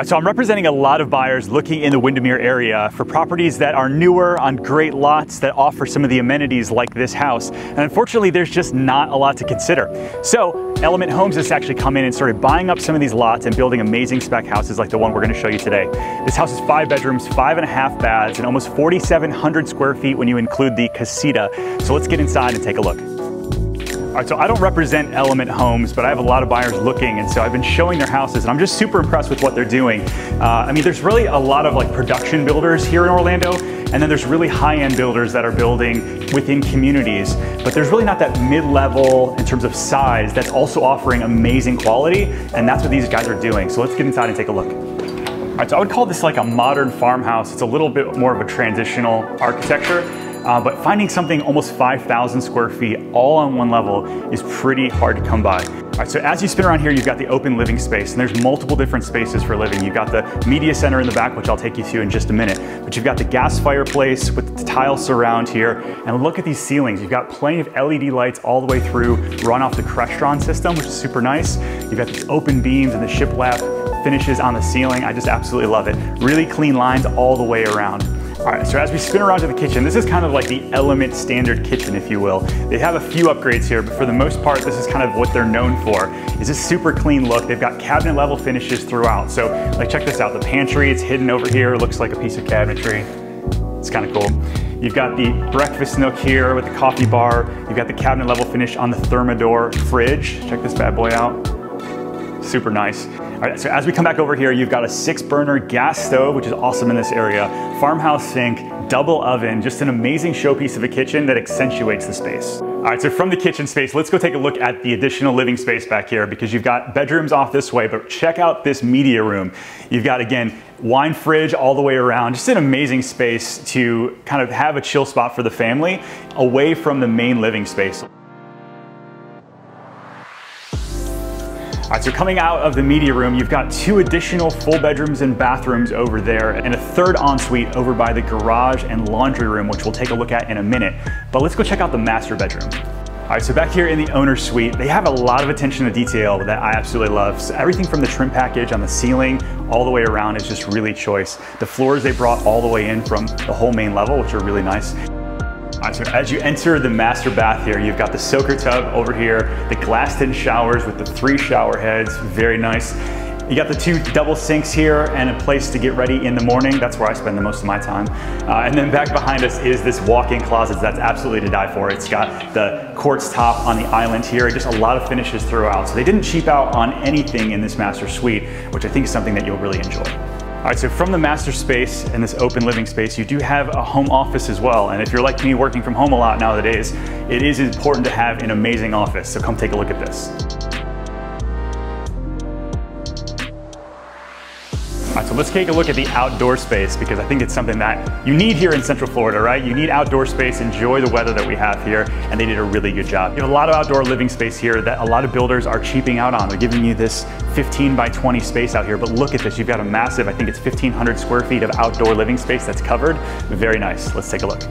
So I'm representing a lot of buyers looking in the Windermere area for properties that are newer on great lots that offer some of the amenities like this house. And unfortunately, there's just not a lot to consider. So Element Homes has actually come in and started buying up some of these lots and building amazing spec houses like the one we're going to show you today. This house is 5 bedrooms, 5.5 baths, and almost 4,700 square feet when you include the casita. So let's get inside and take a look. All right, so I don't represent Element Homes, but I have a lot of buyers looking, and so I've been showing their houses, and I'm just super impressed with what they're doing. I mean, there's really a lot of like production builders here in Orlando, and then there's really high-end builders that are building within communities, but there's really not that mid-level in terms of size that's also offering amazing quality, and that's what these guys are doing. So let's get inside and take a look. All right, so I would call this like a modern farmhouse. It's a little bit more of a transitional architecture. But finding something almost 5,000 square feet all on one level is pretty hard to come by. All right, so as you spin around here, you've got the open living space, and there's multiple different spaces for living. You've got the media center in the back, which I'll take you to in just a minute, but you've got the gas fireplace with the tile surround here, and look at these ceilings. You've got plenty of LED lights all the way through, run off the Crestron system, which is super nice. You've got these open beams and the shiplap finishes on the ceiling. I just absolutely love it. Really clean lines all the way around. All right, so as we spin around to the kitchen, this is kind of like the Element standard kitchen, if you will. They have a few upgrades here, but for the most part, this is kind of what they're known for, is this super clean look. They've got cabinet level finishes throughout. So like, check this out. The pantry, it's hidden over here. It looks like a piece of cabinetry. It's kind of cool. You've got the breakfast nook here with the coffee bar. You've got the cabinet level finish on the Thermador fridge. Check this bad boy out. Super nice. All right, so as we come back over here, you've got a 6-burner gas stove, which is awesome in this area. Farmhouse sink, double oven, just an amazing showpiece of a kitchen that accentuates the space. All right, so from the kitchen space, let's go take a look at the additional living space back here, because you've got bedrooms off this way, but check out this media room. You've got, again, wine fridge all the way around, just an amazing space to kind of have a chill spot for the family away from the main living space. All right, so coming out of the media room, you've got 2 additional full bedrooms and bathrooms over there, and a 3rd ensuite over by the garage and laundry room, which we'll take a look at in a minute. But let's go check out the master bedroom. All right, so back here in the owner's suite, they have a lot of attention to detail that I absolutely love. So everything from the trim package on the ceiling all the way around is just really choice. The floors they brought all the way in from the whole main level, which are really nice. All right, so as you enter the master bath here, you've got the soaker tub over here, the glassed-in showers with the 3 shower heads, very nice. You got the 2 double sinks here and a place to get ready in the morning. That's where I spend the most of my time. And then back behind us is this walk-in closet that's absolutely to die for. It's got the quartz top on the island here, just a lot of finishes throughout. So they didn't cheap out on anything in this master suite, which I think is something that you'll really enjoy. All right, so from the master space and this open living space, you do have a home office as well. And if you're like me working from home a lot nowadays, it is important to have an amazing office. So come take a look at this. All right, so let's take a look at the outdoor space, because I think it's something that you need here in Central Florida, right? You need outdoor space, enjoy the weather that we have here, and they did a really good job. You have a lot of outdoor living space here that a lot of builders are cheaping out on. They're giving you this 15 by 20 space out here, but look at this. You've got a massive, I think it's 1,500 square feet of outdoor living space that's covered. Very nice. Let's take a look.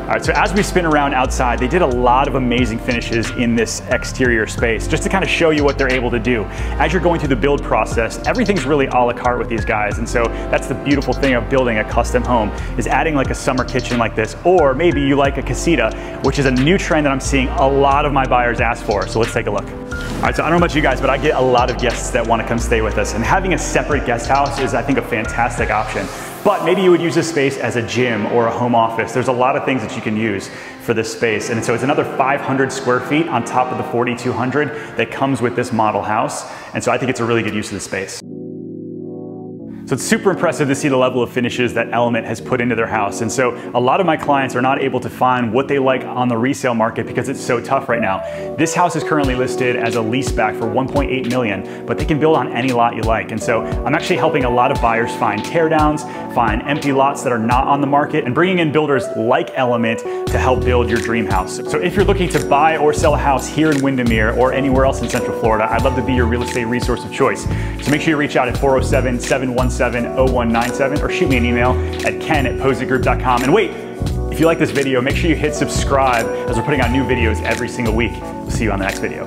All right, so as we spin around outside, they did a lot of amazing finishes in this exterior space, just to kind of show you what they're able to do. As you're going through the build process, everything's really a la carte with these guys, and so that's the beautiful thing of building a custom home, is adding like a summer kitchen like this, or maybe you like a casita, which is a new trend that I'm seeing a lot of my buyers ask for, so let's take a look. All right, so I don't know about you guys, but I get a lot of guests that want to come stay with us, and having a separate guest house is, I think, a fantastic option. But maybe you would use this space as a gym or a home office. There's a lot of things that you can use for this space. And so it's another 500 square feet on top of the 4,200 that comes with this model house. And so I think it's a really good use of the space. So it's super impressive to see the level of finishes that Element has put into their house. And so a lot of my clients are not able to find what they like on the resale market because it's so tough right now. This house is currently listed as a leaseback for $1.8 million, but they can build on any lot you like. And so I'm actually helping a lot of buyers find teardowns, find empty lots that are not on the market, and bringing in builders like Element to help build your dream house. So if you're looking to buy or sell a house here in Windermere or anywhere else in Central Florida, I'd love to be your real estate resource of choice. So make sure you reach out at 407-717-0197 or shoot me an email at ken@pozekgroup.com. And wait, If you like this video, make sure you hit subscribe as we're putting out new videos every single week. We'll see you on the next video.